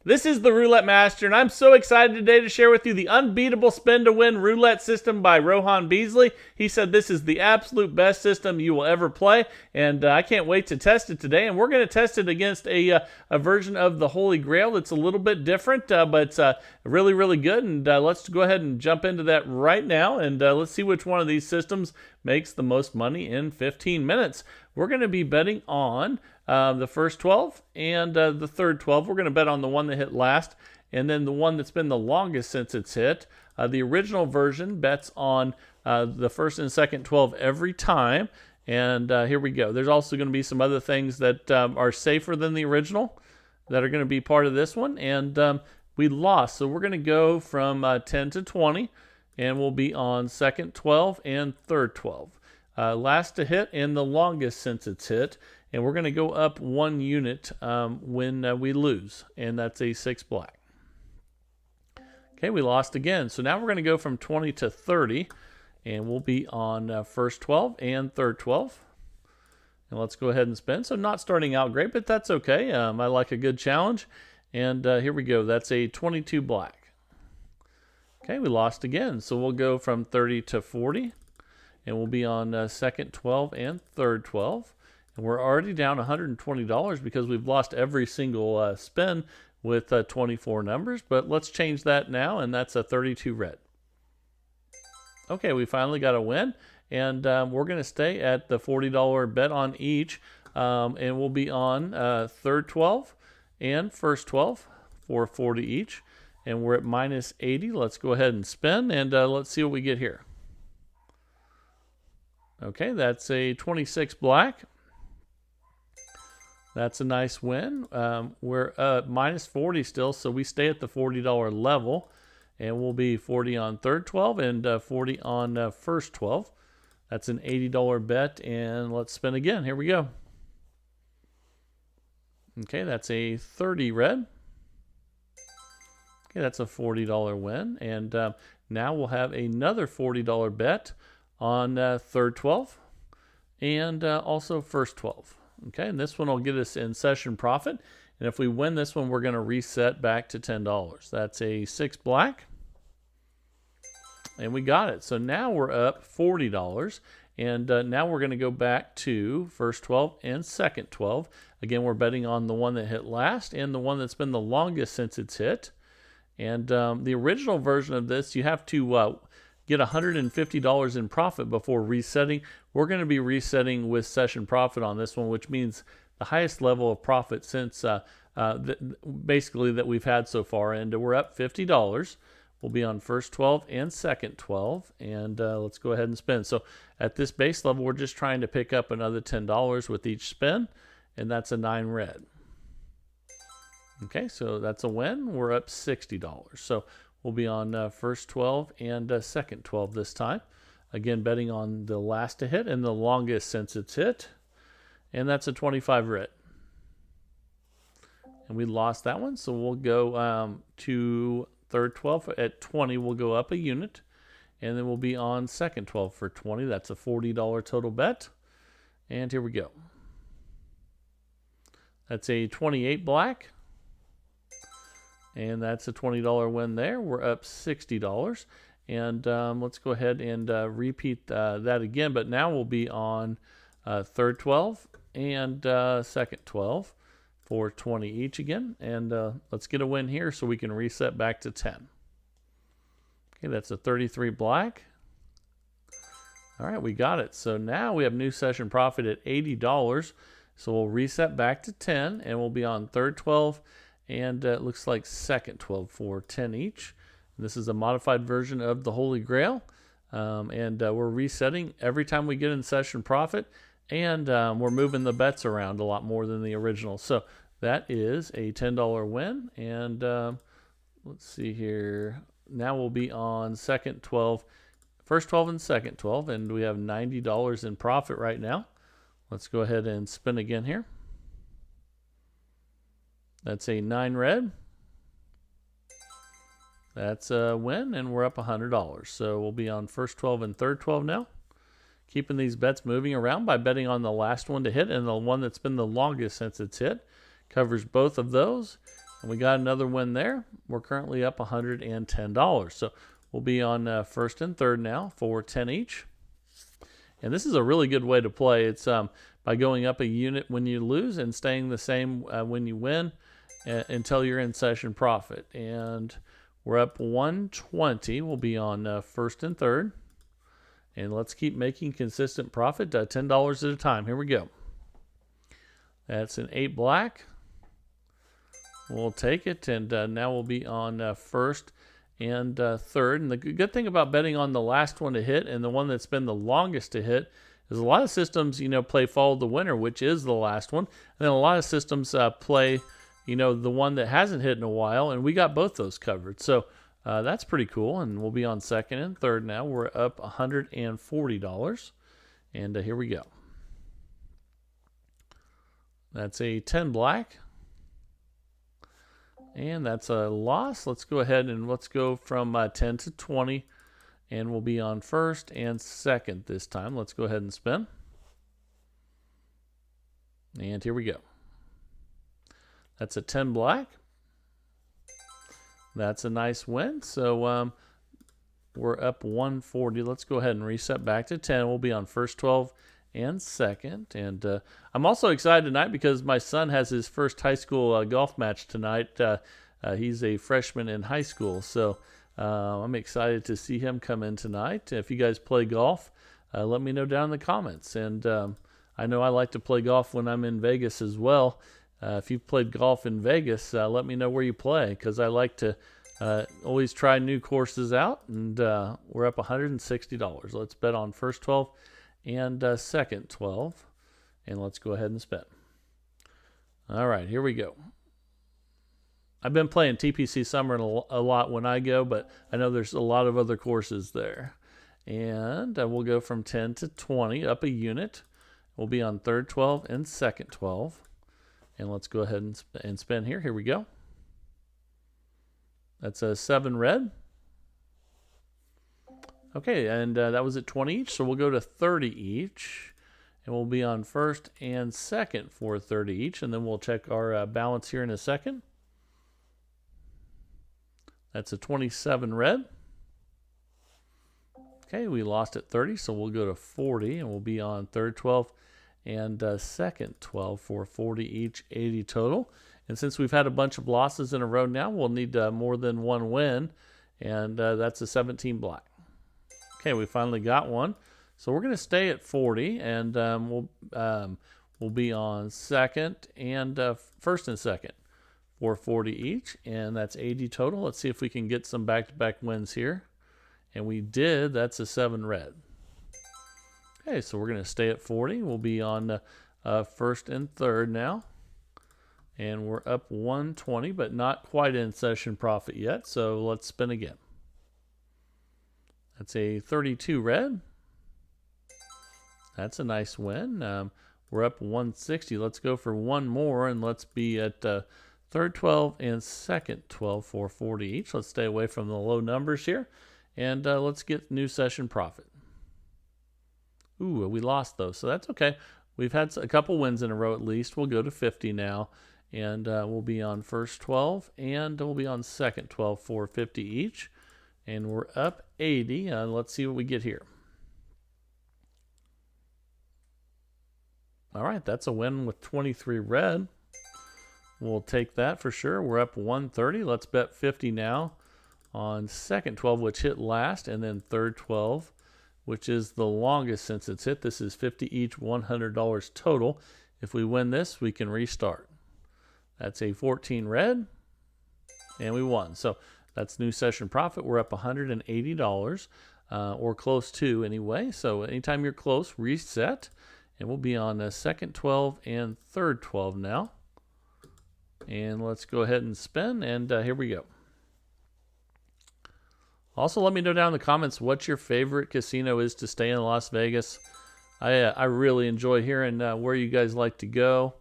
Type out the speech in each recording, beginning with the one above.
This is the Roulette Master, and I'm so excited today to share with you the Unbeatable Spin to Win Roulette system by Rohan. He said this is the absolute best system you will ever play, and I can't wait to test it today. And we're going to test it against a version of the Holy Grail that's a little bit different, but really, really good. And let's go ahead and jump into that right now, and let's see which one of these systems makes the most money in 15 minutes. We're going to be betting on the first 12 and the third 12. We're going to bet on the one that hit last and then the one that's been the longest since it's hit. The original version bets on the first and second 12 every time. And here we go. There's also going to be some other things that are safer than the original that are going to be part of this one. And we lost. So we're going to go from 10 to 20. And we'll be on second 12 and third 12. Last to hit and the longest since it's hit. And we're going to go up 1 unit when we lose. And that's a 6 black. Okay, we lost again. So now we're going to go from 20 to 30. And we'll be on first 12 and third 12. And let's go ahead and spin. So not starting out great, but that's okay. I like a good challenge. And here we go. That's a 22 black. Okay, we lost again. So we'll go from 30 to 40. And we'll be on second 12 and third 12. And we're already down $120 because we've lost every single spin with 24 numbers. But let's change that now, and that's a 32 red. Okay, we finally got a win. And we're going to stay at the $40 bet on each. And we'll be on third 12 and first 12 for 40 each. And we're at minus 80. Let's go ahead and spin, and let's see what we get here. Okay, that's a 26 black. That's a nice win. We're minus 40 still, so we stay at the $40 level. And we'll be 40 on third 12 and 40 on first 12. That's an $80 bet, and let's spin again. Here we go. Okay, that's a 30 red. Okay, that's a $40 win. And now we'll have another $40 bet on third 12 and also first 12. Okay, and this one will get us in session profit. And if we win this one, we're going to reset back to $10. That's a 6 black. And we got it. So now we're up $40. And now we're going to go back to first 12 and second 12. Again, we're betting on the one that hit last and the one that's been the longest since it's hit. And the original version of this, you have to get $150 in profit before resetting. We're going to be resetting with session profit on this one, which means the highest level of profit since basically that we've had so far. And we're up $50. We'll be on first 12 and second 12. And let's go ahead and spin. So at this base level, we're just trying to pick up another $10 with each spin. And that's a 9 red. Okay, so that's a win. We're up $60. So we'll be on first 12 and second 12 this time. Again, betting on the last to hit and the longest since it's hit. And that's a 25 red. And we lost that one, so we'll go to third 12. At 20, we'll go up a unit. And then we'll be on second 12 for 20. That's a $40 total bet. And here we go. That's a 28 black. And that's a $20 win there. We're up $60. And let's go ahead and repeat that again. But now we'll be on third 12 and second 12 for 20 each again. And let's get a win here so we can reset back to 10. Okay, that's a 33 black. All right, we got it. So now we have new session profit at $80. So we'll reset back to 10, and we'll be on third 12 and it looks like second 12 for 10 each. And this is a modified version of the Holy Grail. And we're resetting every time we get in session profit. And we're moving the bets around a lot more than the original. So that is a $10 win. And let's see here. Now we'll be on second 12, first 12 and second 12. And we have $90 in profit right now. Let's go ahead and spin again here. That's a 9 red. That's a win, and we're up $100. So we'll be on first 12 and third 12 now. Keeping these bets moving around by betting on the last one to hit and the one that's been the longest since it's hit. Covers both of those. And we got another win there. We're currently up $110. So we'll be on first and third now for 10 each. And this is a really good way to play. It's by going up a unit when you lose and staying the same when you win until you're in session profit. And we're up 120. We'll be on first and third. And let's keep making consistent profit, $10 at a time. Here we go. That's an 8 black. We'll take it, and now we'll be on first and third. And the good thing about betting on the last one to hit and the one that's been the longest to hit is a lot of systems, play follow the winner, which is the last one. And then a lot of systems play, the one that hasn't hit in a while, and we got both those covered. So that's pretty cool, and we'll be on second and third now. We're up $140, and here we go. That's a 10 black. And that's a loss. Let's go ahead and let's go from 10 to 20. And we'll be on first and second this time. Let's go ahead and spin. And here we go. That's a 10 black. That's a nice win. So we're up 140. Let's go ahead and reset back to 10. We'll be on first 12 and second. And I'm also excited tonight because my son has his first high school golf match tonight. He's a freshman in high school, so I'm excited to see him come in tonight. If you guys play golf, let me know down in the comments. And I know I like to play golf when I'm in Vegas as well. If you've played golf in Vegas, let me know where you play, because I like to always try new courses out. And we're up $160. Let's bet on first 12 and second 12, and let's go ahead and spin. All right, here we go. I've been playing TPC Summer a lot when I go, but I know there's a lot of other courses there. And we'll go from 10 to 20, up a unit. We'll be on third 12 and second 12. And let's go ahead and spin here. Here we go. That's a 7 red. Okay, and that was at 20 each, so we'll go to 30 each. And we'll be on first and second for 30 each, and then we'll check our balance here in a second. That's a 27 red. Okay, we lost at 30, so we'll go to 40, and we'll be on third 12 and second 12 for 40 each, 80 total. And since we've had a bunch of losses in a row now, we'll need more than one win, and that's a 17 black. Okay, we finally got one. So we're going to stay at 40, and we'll be on second and first and second for 40 each, and that's 80 total. Let's see if we can get some back-to-back wins here. And we did. That's a 7 red. Okay, so we're going to stay at 40. We'll be on first and third now. And we're up 120, but not quite in session profit yet. So let's spin again. That's a 32 red. That's a nice win. We're up 160. Let's go for one more, and let's be at third 12 and second 12 for 40 each. Let's stay away from the low numbers here, and let's get new session profit. Ooh, we lost those, so that's okay. We've had a couple wins in a row at least. We'll go to 50 now, and we'll be on first 12, and we'll be on second 12 for 50 each. And we're up 80. Let's see what we get here. All right, that's a win with 23 red. We'll take that for sure. We're up 130. Let's bet 50 now on second 12, which hit last, and then third 12, which is the longest since it's hit. This is 50 each, $100 total. If we win this, we can restart. That's a 14 red, and we won. So that's new session profit. We're up $180, or close to anyway. So anytime you're close, reset. And we'll be on the second 12 and third 12 now. And let's go ahead and spin, and here we go. Also, let me know down in the comments what your favorite casino is to stay in Las Vegas. I really enjoy hearing where you guys like to go.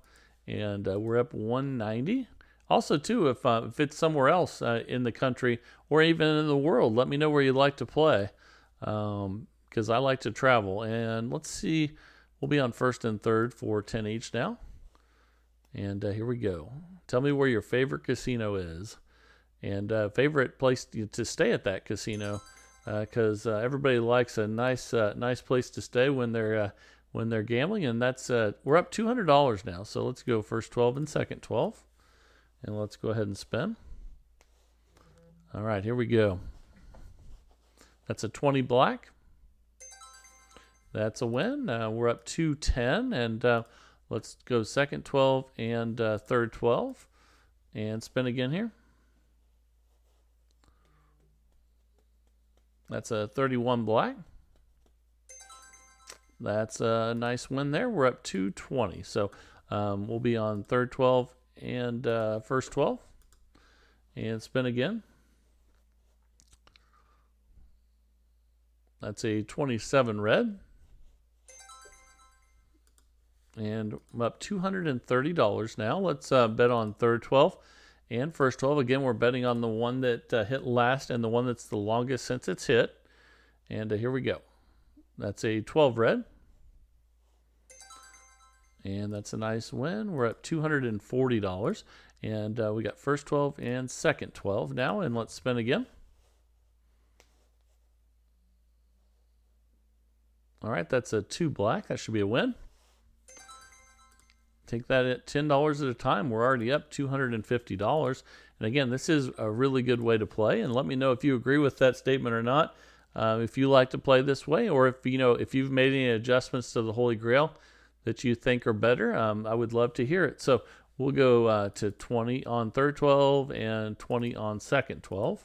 And we're up 190. Also, too, if it's somewhere else in the country or even in the world, let me know where you'd like to play, because I like to travel. And let's see, we'll be on first and third for 10 each now. And here we go. Tell me where your favorite casino is, and favorite place to stay at that casino, because everybody likes a nice place to stay when they're gambling. And that's we're up $200 now. So let's go first 12 and second 12, and let's go ahead and spin. All right, here we go. That's a 20 black. That's a win. We're up 210, and let's go second 12 and third 12, and spin again here. That's a 31 black. That's a nice win there. We're up 220. So we'll be on third 12 and first 12, and spin again. That's a 27 red. And I'm up $230 now. Let's bet on third 12 and first 12. Again, we're betting on the one that hit last and the one that's the longest since it's hit. And here we go. That's a 12 red. And that's a nice win. We're up $240. And we got first 12 and second 12 now. And let's spin again. All right, that's a 2 black. That should be a win. Take that at $10 at a time. We're already up $250. And again, this is a really good way to play. And let me know if you agree with that statement or not. If you like to play this way, or if you've made any adjustments to the Holy Grail that you think are better, I would love to hear it. So we'll go to 20 on third 12 and 20 on second 12.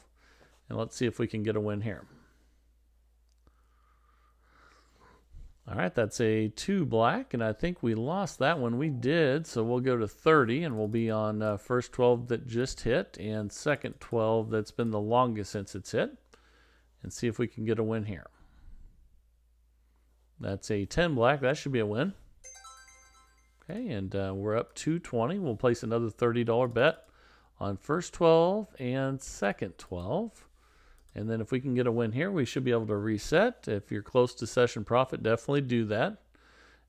And let's see if we can get a win here. All right, that's a 2 black, and I think we lost that one. We did, so we'll go to 30, and we'll be on first 12 that just hit and second 12 that's been the longest since it's hit, and see if we can get a win here. That's a 10 black. That should be a win. Okay, and we're up 220. We'll place another $30 bet on first 12 and second 12. And then if we can get a win here, we should be able to reset. If you're close to session profit, definitely do that.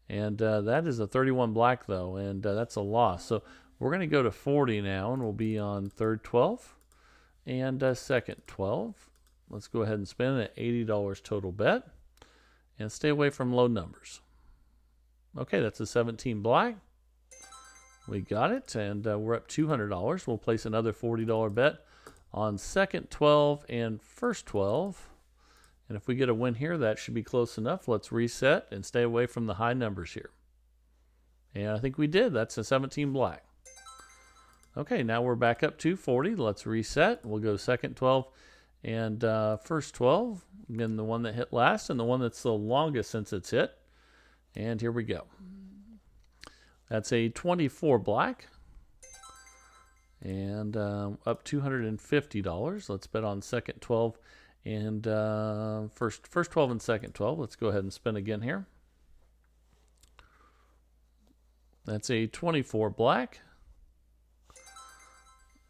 And that is a 31 black, though, and that's a loss. So we're going to go to 40 now, and we'll be on third 12 and second 12. Let's go ahead and spin at $80 total bet. And stay away from low numbers. Okay, that's a 17 black. We got it, and we're up $200. We'll place another $40 bet on second 12 and first 12. And if we get a win here, that should be close enough. Let's reset and stay away from the high numbers here. And I think we did. That's a 17 black. Okay, now we're back up to 40. Let's reset. We'll go second 12 and first 12. Again, the one that hit last and the one that's the longest since it's hit. And here we go. That's a 24 black. And up $250. Let's bet on second 12 and first 12 and second 12. Let's go ahead and spin again here. That's a 24 black.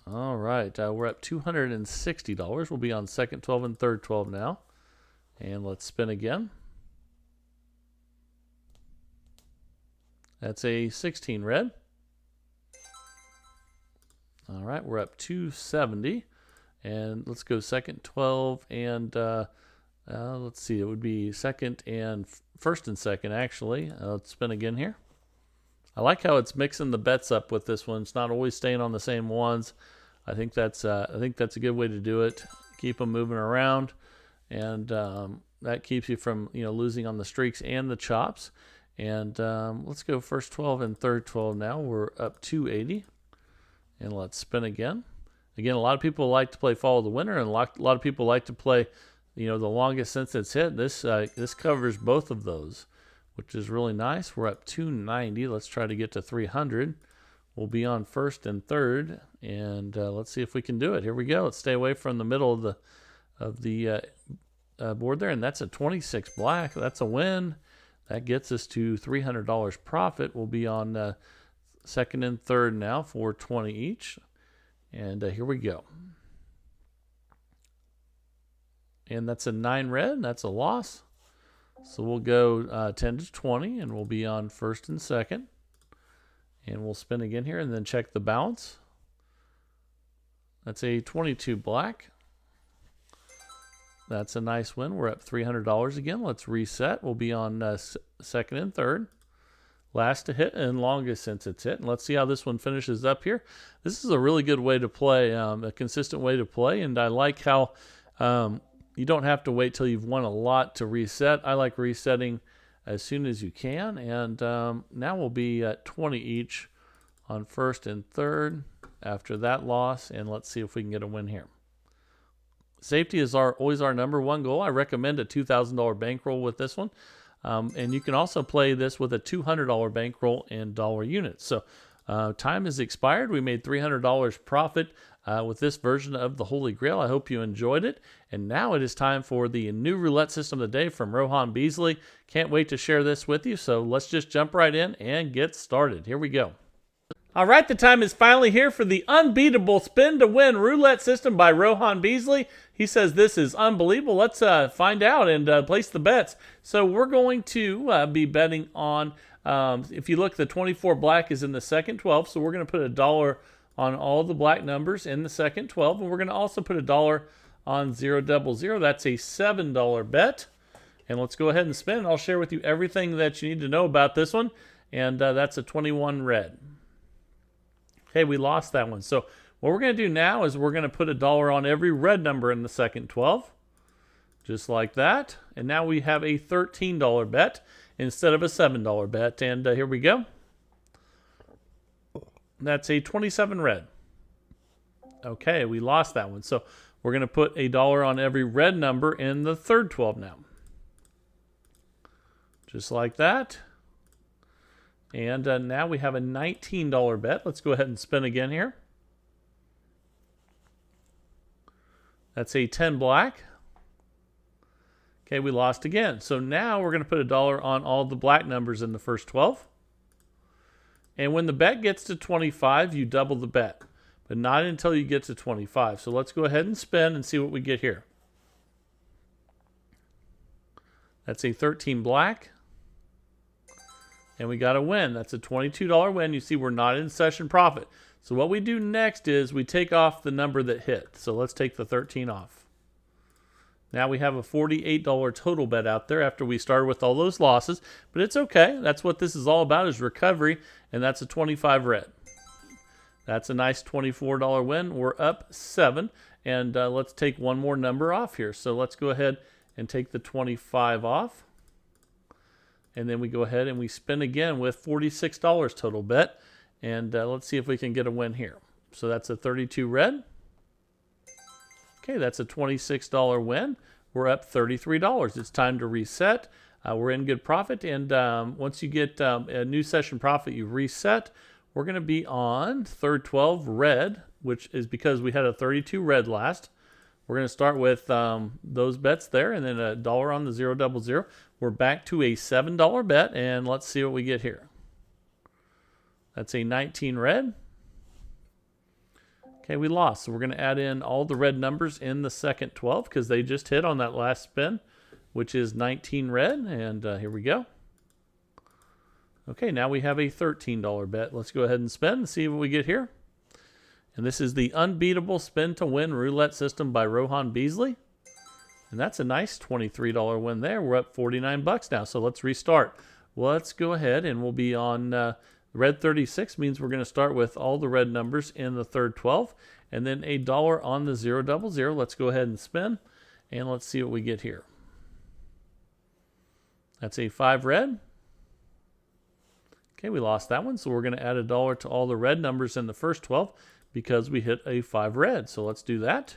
All right, we're up $260. We'll be on second 12 and third 12 now. And let's spin again. That's a 16 red. All right, we're up $270. And let's go second 12 and let's see, it would be second and first and second, actually. Let's spin again here. I like how it's mixing the bets up with this one. It's not always staying on the same ones. I think that's a good way to do it. Keep them moving around, and that keeps you from losing on the streaks and the chops. And let's go first 12 and third 12 now. We're up $280, and let's spin again. Again, a lot of people like to play follow the winner, and a lot of people like to play the longest since it's hit. This covers both of those, which is really nice. We're up $290. Let's try to get to $300. We'll be on first and third, and let's see if we can do it. Here we go. Let's stay away from the middle of the board there, and that's a 26 black. That's a win. That gets us to $300 profit. We'll be on second and third now for 20 each, and here we go. And that's a 9 red. That's a loss. So we'll go 10 to 20, and we'll be on first and second. And we'll spin again here and then check the balance. That's a 22 black. That's a nice win. We're up $300 again. Let's reset. We'll be on second and third. Last to hit and longest since it's hit. And let's see how this one finishes up here. This is a really good way to play, a consistent way to play. And I like how you don't have to wait till you've won a lot to reset. I like resetting as soon as you can. And now we'll be at 20 each on first and third after that loss. And let's see if we can get a win here. Safety is always our number one goal. I recommend a $2,000 bankroll with this one. And you can also play this with a $200 bankroll in dollar units. So time has expired. We made $300 profit with this version of the Holy Grail. I hope you enjoyed it. And now it is time for the new roulette system of the day from Rohan Beasley. Can't wait to share this with you. So let's just jump right in and get started. Here we go. All right, the time is finally here for the Unbeatable Spin to Win roulette system by Rohan Beasley. He says this is unbelievable. Let's find out and place the bets. So we're going to be betting on, if you look, the 24 black is in the second 12. So we're going to put $1 on all the black numbers in the second 12. And we're going to also put $1 on 000. That's a $7 bet. And let's go ahead and spin. I'll share with you everything that you need to know about this one. And that's a 21 red. Okay, we lost that one. So what we're going to do now is we're going to put $1 on every red number in the second 12. Just like that. And now we have a $13 bet instead of a $7 bet. And here we go. That's a 27 red. Okay, we lost that one. So we're going to put $1 on every red number in the third 12 now. Just like that. And now we have a $19 bet. Let's go ahead and spin again here. That's a 10 black. Okay, we lost again. So now we're going to put $1 on all the black numbers in the first 12. And when the bet gets to 25, you double the bet. But not until you get to 25. So let's go ahead and spin and see what we get here. That's a 13 black. And we got a win. That's a $22 win. You see, we're not in session profit. So what we do next is we take off the number that hit. So let's take the 13 off. Now we have a $48 total bet out there after we started with all those losses. But it's okay. That's what this is all about, is recovery. And that's a 25 red. That's a nice $24 win. We're up 7. And let's take one more number off here. So let's go ahead and take the 25 off. And then we go ahead and we spin again with $46 total bet. And let's see if we can get a win here. So that's a 32 red. Okay, that's a $26 win. We're up $33. It's time to reset. We're in good profit. And once you get a new session profit, you reset. We're going to be on third 12 red, which is because we had a 32 red last. We're going to start with those bets there, and then $1 on the 000. We're back to a $7 bet, and let's see what we get here. That's a 19 red. Okay, we lost. So we're going to add in all the red numbers in the second 12 because they just hit on that last spin, which is 19 red, and here we go. Okay, now we have a $13 bet. Let's go ahead and spin and see what we get here. And this is the Unbeatable Spin to Win roulette system by Rohan Beasley. And that's a nice $23 win there. We're up $49 now. So let's restart. Let's go ahead and we'll be on red 36. Means we're going to start with all the red numbers in the third 12. And then $1 on the 000. Let's go ahead and spin. And let's see what we get here. That's a 5 red. Okay, we lost that one. So we're going to add $1 to all the red numbers in the first 12. Because we hit a 5 red. So let's do that.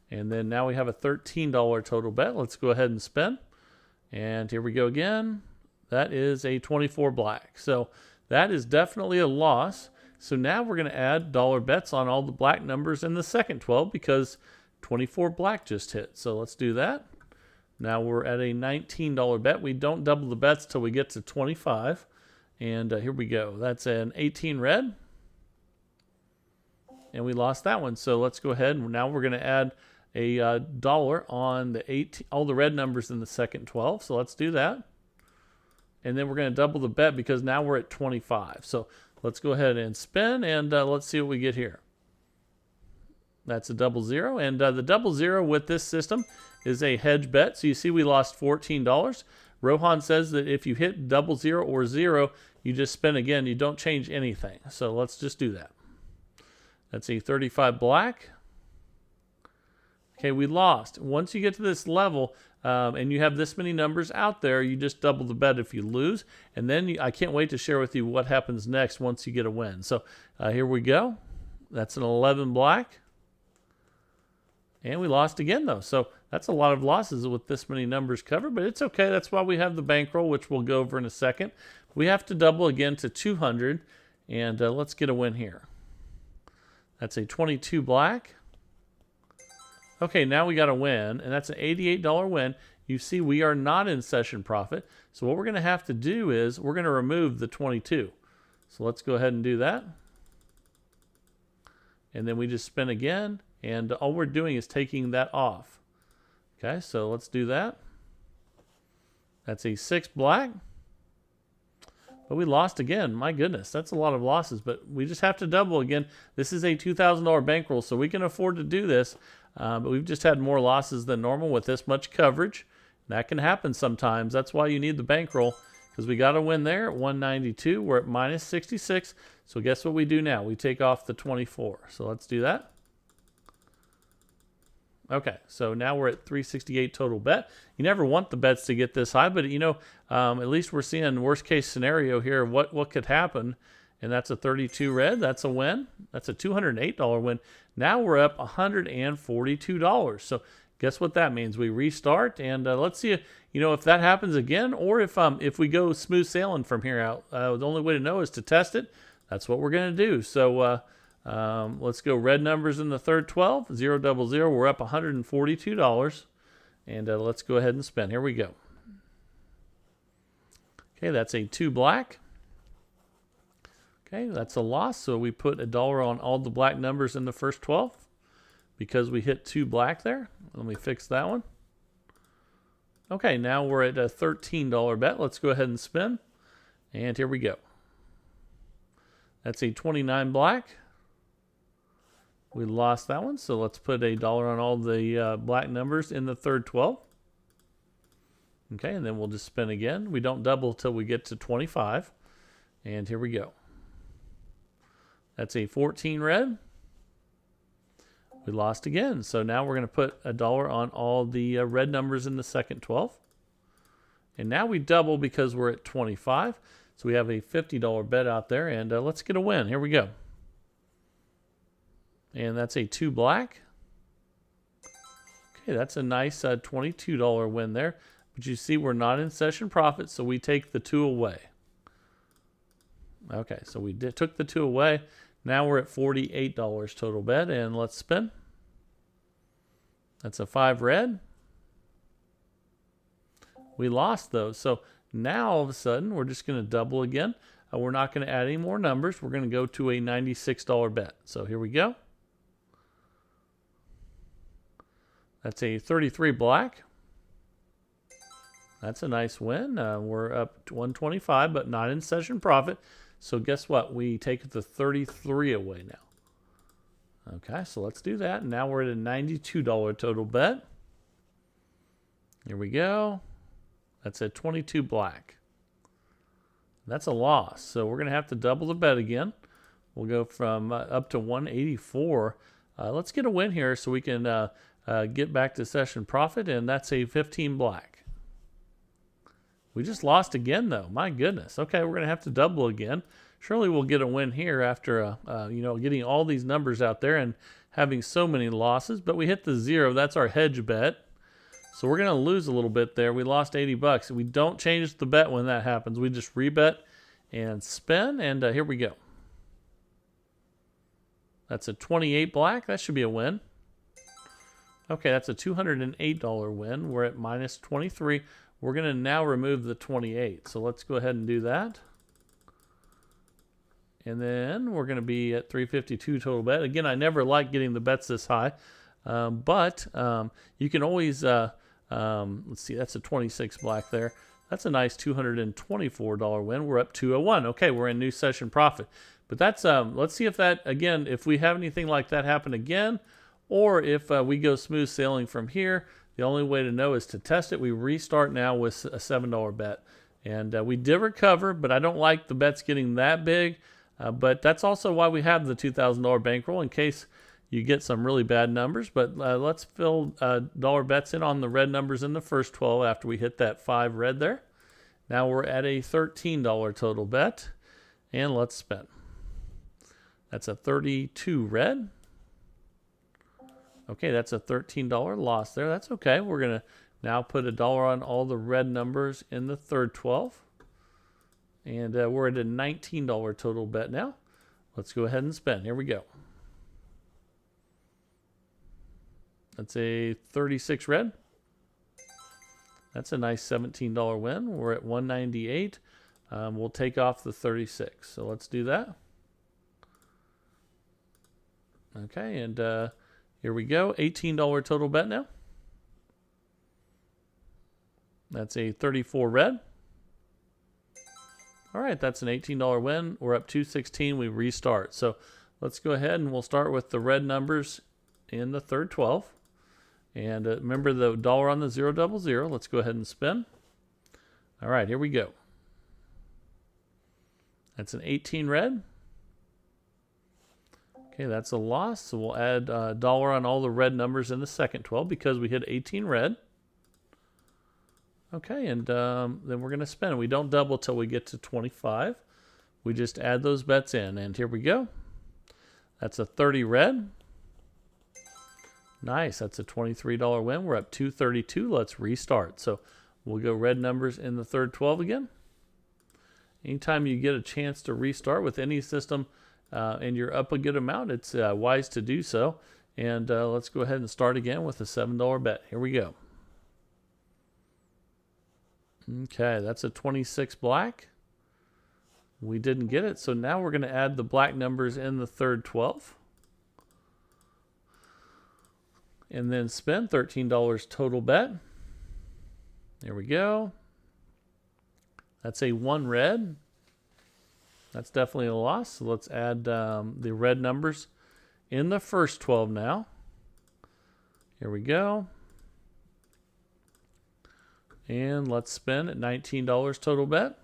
And then now we have a $13 total bet. Let's go ahead and spin. And here we go again. That is a 24 black. So that is definitely a loss. So now we're going to add dollar bets on all the black numbers in the second 12 because 24 black just hit. So let's do that. Now we're at a $19 bet. We don't double the bets till we get to 25. And here we go. That's an 18 red. And we lost that one. So let's go ahead. And now we're going to add a dollar on the all the red numbers in the second 12. So let's do that. And then we're going to double the bet because now we're at 25. So let's go ahead and spin, and let's see what we get here. That's a double zero. And the double zero with this system is a hedge bet. So you see we lost $14. Rohan says that if you hit double zero or zero, you just spin again. You don't change anything. So let's just do that. That's a 35 black. Okay, we lost. Once you get to this level and you have this many numbers out there, you just double the bet if you lose. And then I can't wait to share with you what happens next once you get a win. So here we go. That's an 11 black. And we lost again, though. So that's a lot of losses with this many numbers covered, but it's okay. That's why we have the bankroll, which we'll go over in a second. We have to double again to 200, and let's get a win here. That's a 22 black. Okay, now we got a win, and that's an $88 win. You see we are not in session profit, so what we're going to have to do is we're going to remove the 22. So let's go ahead and do that. And then we just spin again. And all we're doing is taking that off. Okay, so let's do that. That's a 6 black. But we lost again. My goodness, that's a lot of losses. But we just have to double again. This is a $2,000 bankroll, so we can afford to do this. But we've just had more losses than normal with this much coverage. That can happen sometimes. That's why you need the bankroll, because we got a win there at 192. We're at minus 66. So guess what we do now? We take off the 24. So let's do that. Okay, so now we're at 368 total bet. You never want the bets to get this high, but you know, at least we're seeing worst case scenario here. What could happen? And that's a 32 red. That's a win. That's a $208 win. Now we're up $142. So guess what that means? We restart, and let's see, you know, if that happens again, or if we go smooth sailing from here out. The only way to know is to test it. That's what we're going to do. So. Let's go red numbers in the third 12, 0 double 0. We're up $142. And let's go ahead and spin. Here we go. Okay, that's a 2 black. Okay, that's a loss. So we put $1 on all the black numbers in the first 12 because we hit 2 black there. Let me fix that one. Okay, now we're at a $13 bet. Let's go ahead and spin. And here we go. That's a 29 black. We lost that one, so let's put $1 on all the black numbers in the third 12. Okay, and then we'll just spin again. We don't double till we get to 25. And here we go. That's a 14 red. We lost again, so now we're going to put $1 on all the red numbers in the second 12. And now we double because we're at 25. So we have a $50 bet out there, and let's get a win. Here we go. And that's a 2 black. Okay, that's a nice $22 win there. But you see we're not in session profit, so we take the 2 away. Okay, so we took the 2 away. Now we're at $48 total bet, and let's spin. That's a 5 red. We lost those. So now all of a sudden we're just going to double again. We're not going to add any more numbers. We're going to go to a $96 bet. So here we go. That's a 33 black. That's a nice win. We're up to 125, but not in session profit. So guess what? We take the 33 away now. Okay, so let's do that. Now we're at a $92 total bet. Here we go. That's a 22 black. That's a loss. So we're going to have to double the bet again. We'll go from up to 184. Let's get a win here so we can get back to session profit, and that's a 15 black. We just lost again, though. My goodness. Okay, we're going to have to double again. Surely we'll get a win here after you know, getting all these numbers out there and having so many losses. But we hit the 0. That's our hedge bet. So we're going to lose a little bit there. We lost $80. We don't change the bet when that happens. We just rebet and spin, and here we go. That's a 28 black. That should be a win. Okay, that's a $208 win. We're at minus 23. We're going to now remove the 28. So let's go ahead and do that. And then we're going to be at 352 total bet. Again, I never like getting the bets this high. But you can always, let's see, that's a 26 black there. That's a nice $224 win. We're up 201. Okay, we're in new session profit. But that's let's see if that again, if we have anything like that happen again, or if we go smooth sailing from here. The only way to know is to test it. We restart now with a $7 bet. And we did recover, but I don't like the bets getting that big. But that's also why we have the $2,000 bankroll in case you get some really bad numbers. But let's fill dollar bets in on the red numbers in the first 12 after we hit that 5 red there. Now we're at a $13 total bet. And let's spin. That's a 32 red. Okay, that's a $13 loss there. That's okay. We're going to now put $1 on all the red numbers in the third 12. And we're at a $19 total bet now. Let's go ahead and spin. Here we go. That's a 36 red. That's a nice $17 win. We're at 198. We'll take off the 36. So let's do that. Okay, and here we go. $18 total bet now. That's a 34 red. All right, that's an $18 win. We're up 216. We restart. So let's go ahead and we'll start with the red numbers in the third 12. And remember the $1 on the 000. Let's go ahead and spin. All right, here we go. That's an 18 red. Okay, that's a loss. So we'll add $1 on all the red numbers in the second 12 because we hit 18 red. Okay, and then we're going to spin. We don't double till we get to 25. We just add those bets in. And here we go. That's a 30 red. Nice. That's a $23 win. We're up 232. Let's restart. So we'll go red numbers in the third 12 again. Anytime you get a chance to restart with any system and you're up a good amount, it's wise to do so. And let's go ahead and start again with a $7 bet. Here we go. Okay, that's a 26 black. We didn't get it, so now we're going to add the black numbers in the third 12. And then spend $13 total bet. There we go. That's a 1 red. That's definitely a loss. So let's add the red numbers in the first 12 now. Here we go. And let's spin at $19 total bet.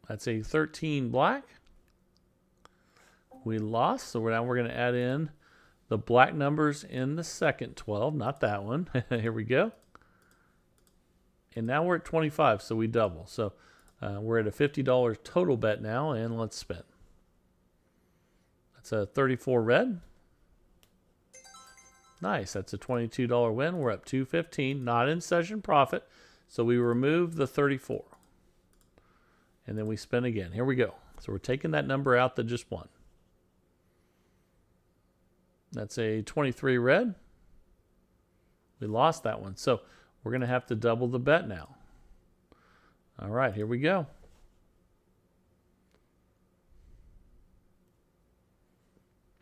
That's a 13 black. We lost, so now we're going to add in the black numbers in the second 12, not that one. Here we go. And now we're at 25, so we double. So we're at a $50 total bet now, and let's spin. That's a 34 red. Nice, that's a $22 win. We're up 215, not in session profit. So we remove the 34. And then we spin again. Here we go. So we're taking that number out that just won. That's a 23 red. We lost that one. So we're going to have to double the bet now. All right, here we go.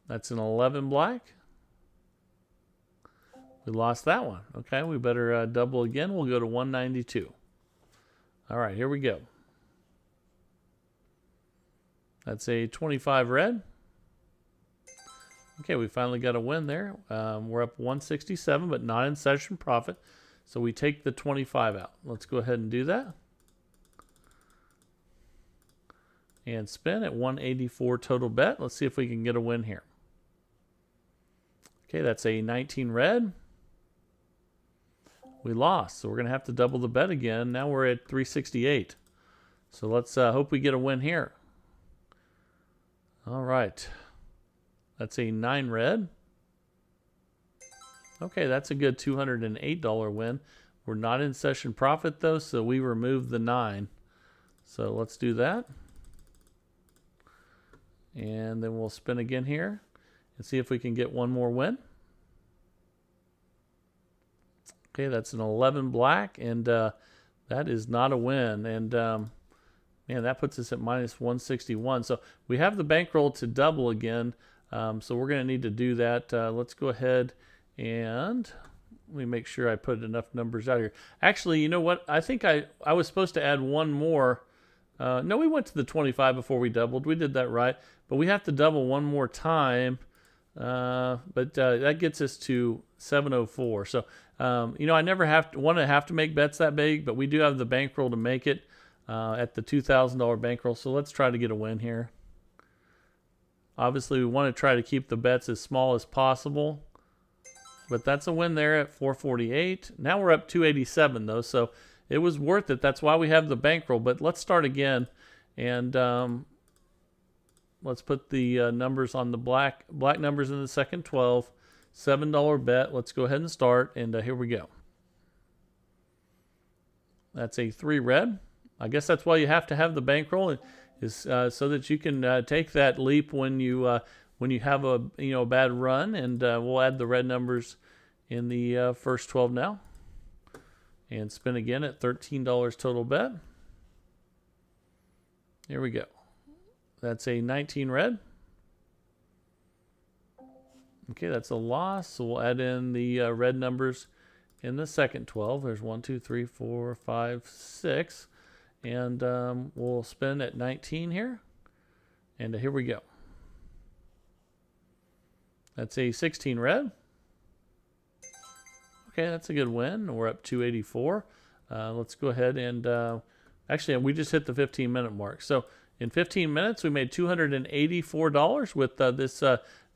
That's an 11 black. We lost that one. Okay, we better double again. We'll go to 192. All right, here we go. That's a 25 red. Okay, we finally got a win there. We're up 167, but not in session profit. So we take the 25 out. Let's go ahead and do that. And spin at 184 total bet. Let's see if we can get a win here. Okay, that's a 19 red. We lost, so we're going to have to double the bet again. Now we're at 368. So let's hope we get a win here. All right. That's a 9 red. Okay, that's a good $208 win. We're not in session profit, though, so we remove the 9. So let's do that. And then we'll spin again here and see if we can get one more win. Okay, that's an 11 black, and that is not a win. And, man, that puts us at minus 161. So we have the bankroll to double again, so we're going to need to do that. Let's go ahead and Let me make sure I put enough numbers out here. Actually, you know what? I think I was supposed to add one more. No, we went to the 25 before we doubled. We did that right. But we have to double one more time. But that gets us to 704. So, you know, I never want to make bets that big, but we do have the bankroll to make it at the $2,000 bankroll. So let's try to get a win here. Obviously, we want to try to keep the bets as small as possible. But that's a win there at 448. Now we're up 287 though, so it was worth it. That's why we have the bankroll. But let's start again, and let's put the numbers on the black numbers in the second 12. $7 bet. Let's go ahead and start, and here we go. That's a 3 red. I guess that's why you have to have the bankroll, is so that you can take that leap when you have a bad run. And we'll add the red numbers in the first 12 now, and spin again at $13 total bet. Here we go. That's a 19 red. Okay, that's a loss. So we'll add in the red numbers in the second 12. There's 1, 2, 3, 4, 5, 6. And we'll spin at 19 here. And here we go. That's a 16 red. Okay, that's a good win. We're up 284. Let's go ahead and actually, we just hit the 15-minute mark. So in 15 minutes, we made $284 with this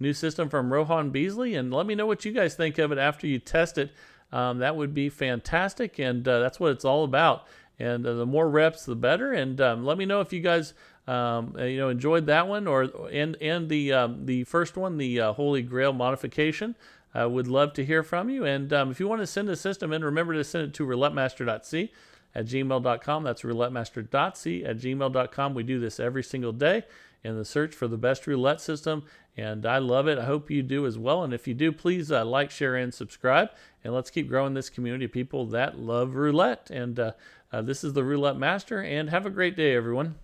new system from Rohan Beasley. And let me know what you guys think of it after you test it. That would be fantastic, and that's what it's all about. And the more reps, the better. And let me know if you guys enjoyed that one, and the first one, the Holy Grail modification. I would love to hear from you. And if you want to send a system in, remember to send it to roulettemaster.c@gmail.com. That's roulettemaster.c@gmail.com. We do this every single day in the search for the best roulette system, and I love it. I hope you do as well. And if you do, please like, share, and subscribe. And let's keep growing this community of people that love roulette. And this is the Roulette Master, and have a great day, everyone.